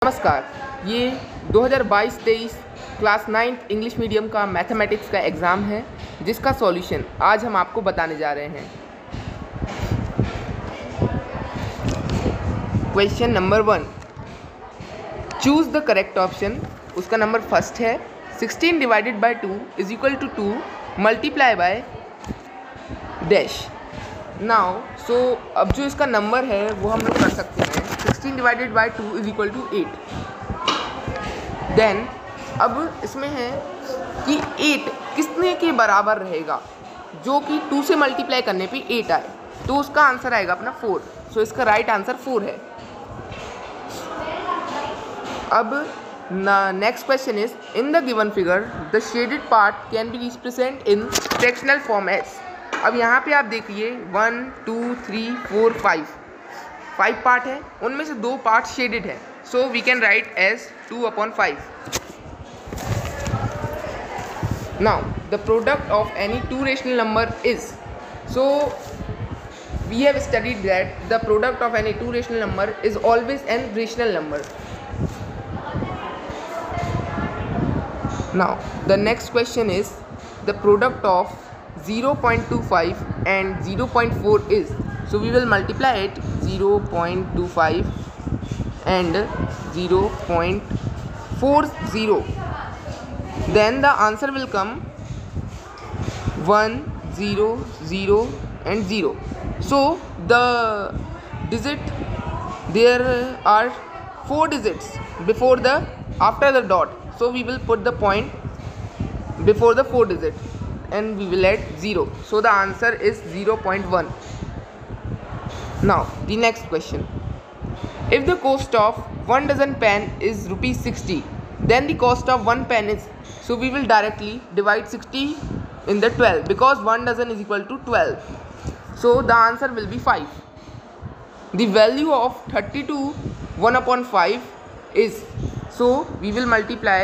नमस्कार। ये 2022-23 class 9th English medium का मैथमेटिक्स का एग्ज़ाम है, जिसका सॉल्यूशन आज हम आपको बताने जा रहे हैं। Question number 1, choose the correct option. उसका नंबर फर्स्ट है 16 divided by 2 is equal to 2 multiply by dash. Now अब जो इसका नंबर है वो हम लोग कर सकते हैं 16 divided by 2 is equal to 8। Then अब इसमें है कि 8 कितने के बराबर रहेगा, जो कि 2 से मल्टीप्लाई करने पे 8 आए, तो उसका आंसर आएगा अपना 4। सो इसका राइट आंसर 4 है। अब next question is in the given figure the shaded part can be represent in fractional form as. अब यहाँ पे आप देखिए 1 2 3 4 5 पार्ट है, उनमें से 2 पार्ट शेडेड है, so we can write as 2/5। Now the product of any two rational number is, so we have studied that the product of any two rational number is always an rational number. Now the next question is the product of 0.25 and 0.4 is, so we will multiply it 0.25 and 0.40, then the answer will come 1 0 0 and 0. So the digit, there are 4 digits before the after the dot, so we will put the point before the 4 digit and we will add 0, so the answer is 0.1. Now the next question, if the cost of 1 dozen pen is rupees 60, then the cost of 1 pen is, so we will directly divide 60 in the 12 because 1 dozen is equal to 12, so the answer will be 5. The value of 32 1/5 is, so we will multiply.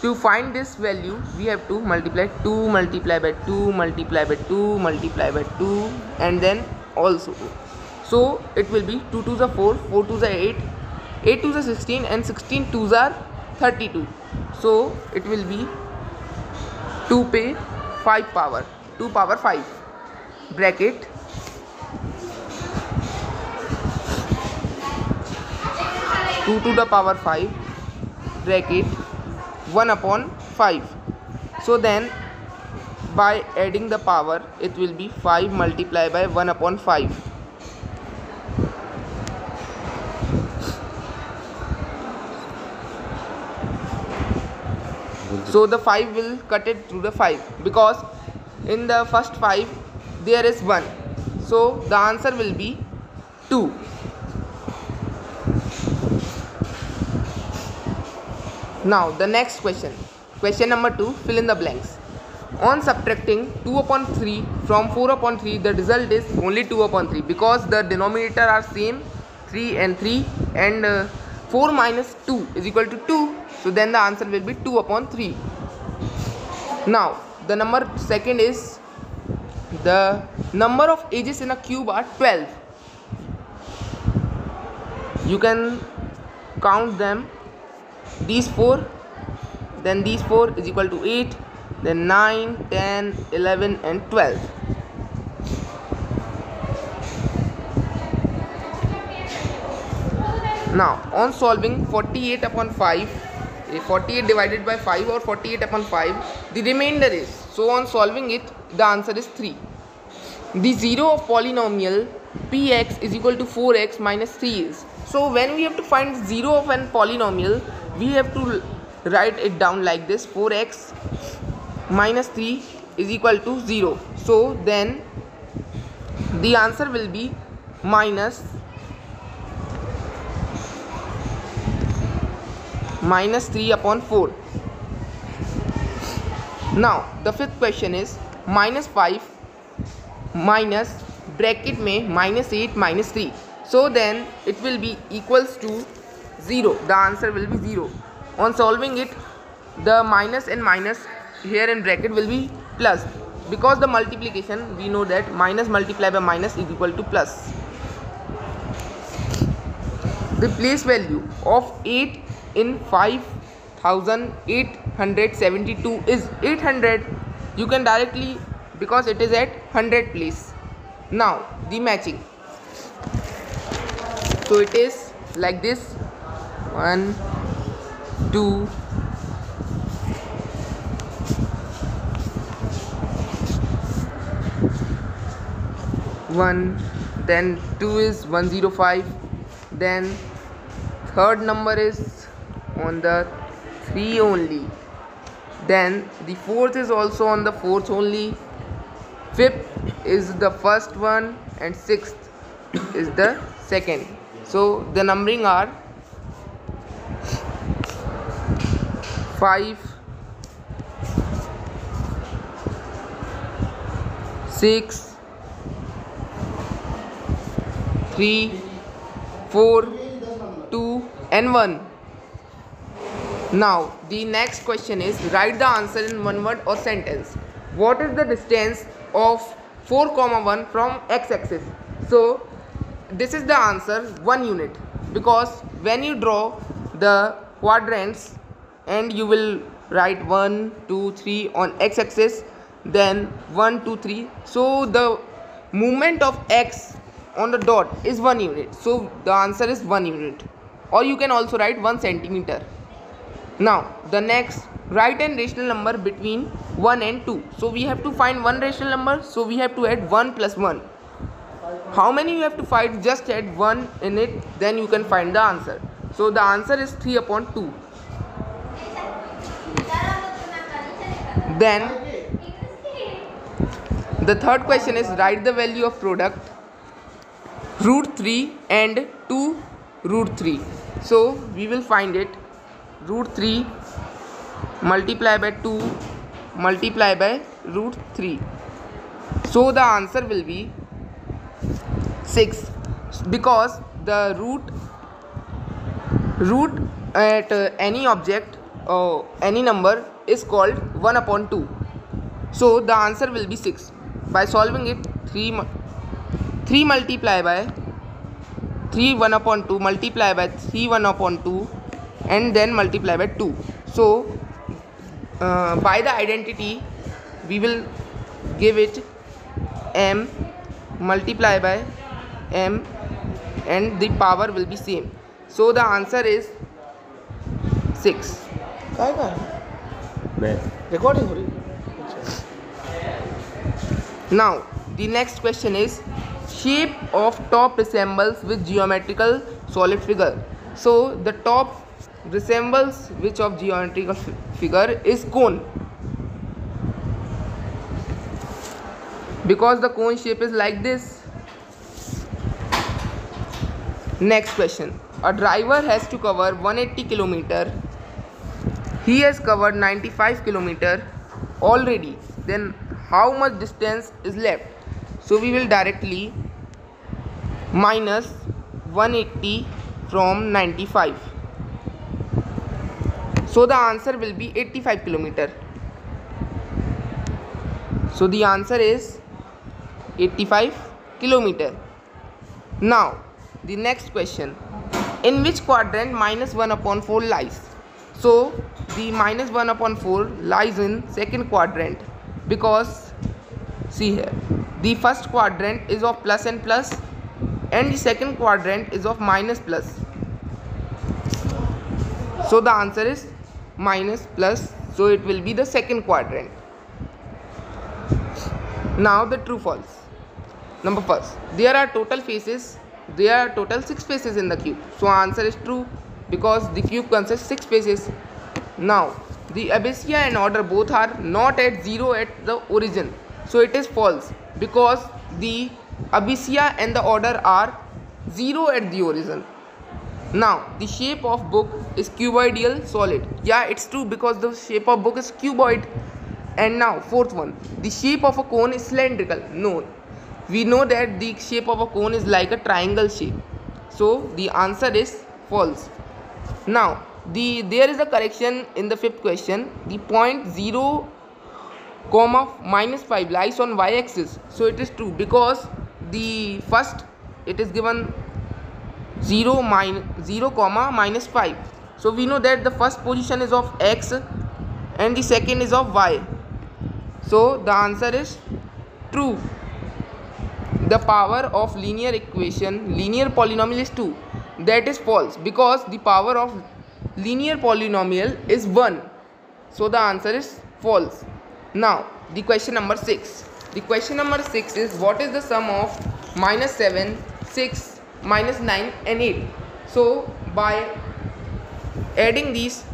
To find this value we have to multiply 2 multiply by 2 multiply by 2 multiply by 2 and then also, so it will be 2 2s are 4, 4 2s are 8, 8 2s are 16 and 16 2s are 32, so it will be 2 पे 5 power 2 power 5 bracket 2 to the power 5 bracket 1/5. So then by adding the power it will be 5 multiplied by 1/5. So the 5 will cut it through the 5 because in the first 5 there is 1, so the answer will be 2. Now the next question, question number 2, fill in the blanks. On subtracting 2/3 from 4/3, the result is only 2/3 because the denominator are same, 3 and 3, and 4 minus 2 is equal to 2, so then the answer will be 2/3. Now the number second is the number of edges in a cube are 12. You can count them. These 4, then these 4 is equal to 8, then 9 10 11 and 12. Now on solving 48/5, 48 divided by 5 or 48/5, the remainder is, so on solving it the answer is 3. The zero of polynomial px is equal to 4x minus 3 is, so when we have to find zero of an polynomial we have to write it down like this, 4x minus 3 is equal to 0, so then the answer will be minus 3/4. Now the fifth question is minus 5 minus bracket में minus 8 minus 3, so then it will be equals to 0, the answer will be 0. On solving it the minus and minus here in bracket will be plus because the multiplication we know that minus multiplied by minus is equal to plus. the place value of 8 in 5872 is 800. You can directly, because it is at 100 place. Now the matching. So it is like this: 1 2 1, then 2 is 105, then third number is on the 3 only, then the fourth is also on the fourth only, fifth is the first one, and sixth is the second. So the numbering are 5 6 3 4 2 and 1. Now the next question is, write the answer in one word or sentence. What is the distance of 4, 1 from x-axis? So this is the answer, 1 unit, because when you draw the quadrants and you will write 1 2 3 on x-axis, then 1 2 3, so the movement of x on the dot is 1 unit, so the answer is 1 unit, or you can also write 1 centimeter. Now the next, write an rational number between 1 and 2. So we have to find one rational number, so we have to add 1 plus 1. How many you have to find? Just add 1 in it, then you can find the answer. So the answer is 3 upon 2. Then the third question is, write the value of product root 3 and 2 root 3. So we will find it, root 3 multiply by 2 multiply by root 3. So the answer will be 6, because the root at any object or any number is called 1 upon 2. So the answer will be 6. By solving it, 3 multiply by 3 1 upon 2 multiply by 3 1 upon 2 and then multiply by 2. So by the identity we will give it m multiply by m and the power will be same. So the answer is 6. Recording. Now the next question is, shape of top resembles with geometrical solid figure. So the top resembles which of geometrical figure is cone, because the cone shape is like this. Next question, a driver has to cover 180 km. He has covered 95 km already. Then how much distance is left? So we will directly minus 180 from 95. So the answer will be 85 km. So the answer is 85 km. Now the next question, in which quadrant minus 1 upon 4 lies? So the minus 1 upon 4 lies in second quadrant, because see here, the first quadrant is of plus and plus and the second quadrant is of minus plus. So the answer is minus plus, so it will be the second quadrant. Now the true false. Number first, there are total 6 faces in the cube. So answer is true, because the cube consists 6 faces. Now the abysia and order both are not at 0 at the origin. So it is false, because the abysia and the order are 0 at the origin. Now the shape of book is cuboidal solid. Yeah, it's true, because the shape of book is cuboid. And now fourth one, the shape of a cone is cylindrical. No, we know that the shape of a cone is like a triangle shape. So the answer is false. Now there is a correction in the fifth question. The point 0, minus 5 lies on y-axis. So it is true, because the first it is given 0, comma minus 5. So we know that the first position is of x and the second is of y. So the answer is true. The power of linear polynomial is 2. That is false, because the power of linear polynomial is 1. So the answer is false. Now the question number 6. The question number 6 is, what is the sum of minus 7, 6, minus 9 and 8? So by adding these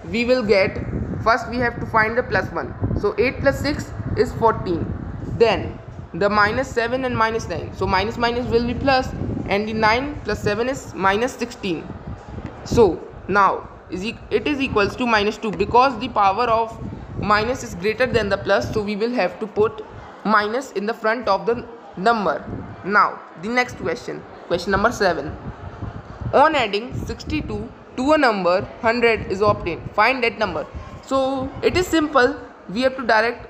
we will get, first we have to find the plus 1. So 8 plus 6 is 14. Then the minus 7 and minus 9. So minus will be plus, and the 9 plus 7 is minus 16. So now it is equals to minus 2, because the power of minus is greater than the plus. So we will have to put minus in the front of the number. Now the next question, question number 7. On adding 62 to a number 100 is obtained. Find that number. So it is simple. We have to direct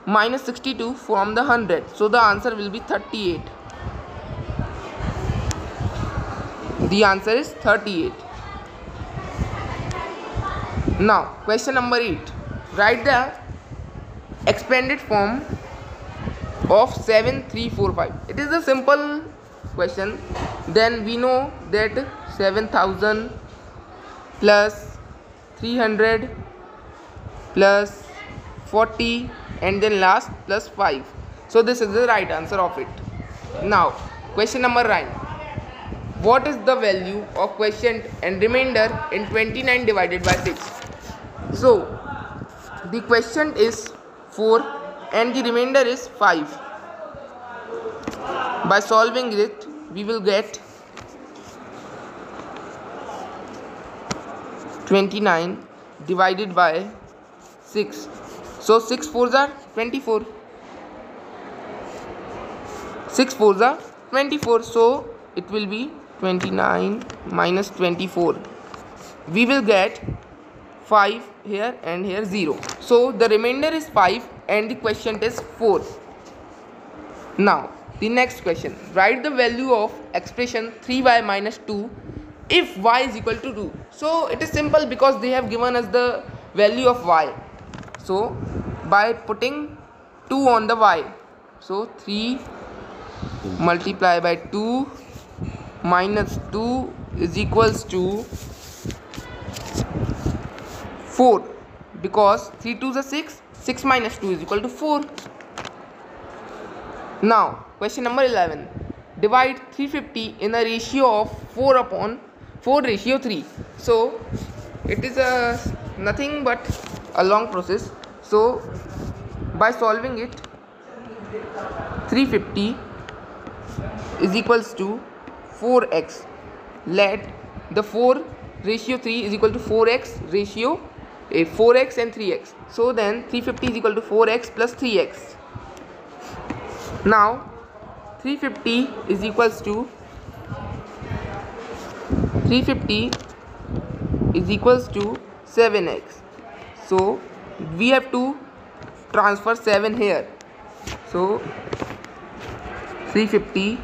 minus 62 from the 100. So the answer will be 38. The answer is 38. Now question number 8. Write the expanded form of 7345. It is a simple question. Then we know that 7000 plus 300 plus 40 and then last plus 5. So this is the right answer of it. Now question number 9. What is the value of quotient and remainder in 29 divided by 6? So the quotient is 4 and the remainder is 5. By solving it we will get 29 divided by 6. So 6 4s are 24. 6 4s are 24. So it will be 29 minus 24. We will get 5 here and here 0. So the remainder is 5 and the quotient is 4. Now the next question. Write the value of expression 3y minus 2 if y is equal to 2. So it is simple, because they have given us the value of y. So by putting 2 on the y, so 3 multiplied by 2 minus 2 is equals to 4, because 3 2s are 6. 6 minus 2 is equal to 4. Now question number 11. Divide 350 in a ratio of 4:3. So it is nothing but a long process. So by solving it, 350 is equals to 4x. Let the 4 ratio 3 is equal to 4x ratio 4x and 3x. So then 350 is equal to 4x plus 3x. Now 350 is equals to 7x. So we have to transfer 7 here. So 350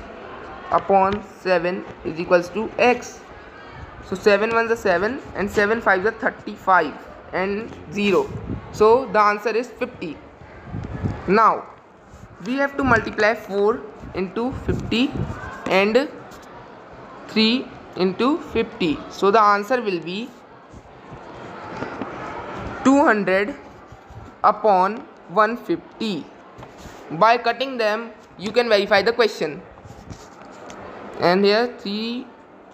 upon 7 is equals to x. So 7 1s are 7 and 7 5s are 35 and 0. So the answer is 50. Now we have to multiply 4 into 50 and 3 into 50. So the answer will be 200 upon 150. By cutting them you can verify the question. And here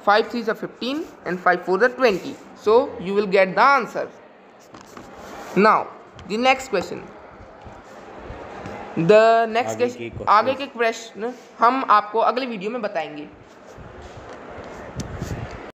5 3s are 15 and 5 4s are 20. So you will get the answer. Now the next question. The next question, आगे के प्रश्न हम आपको अगले video में बताएंगे.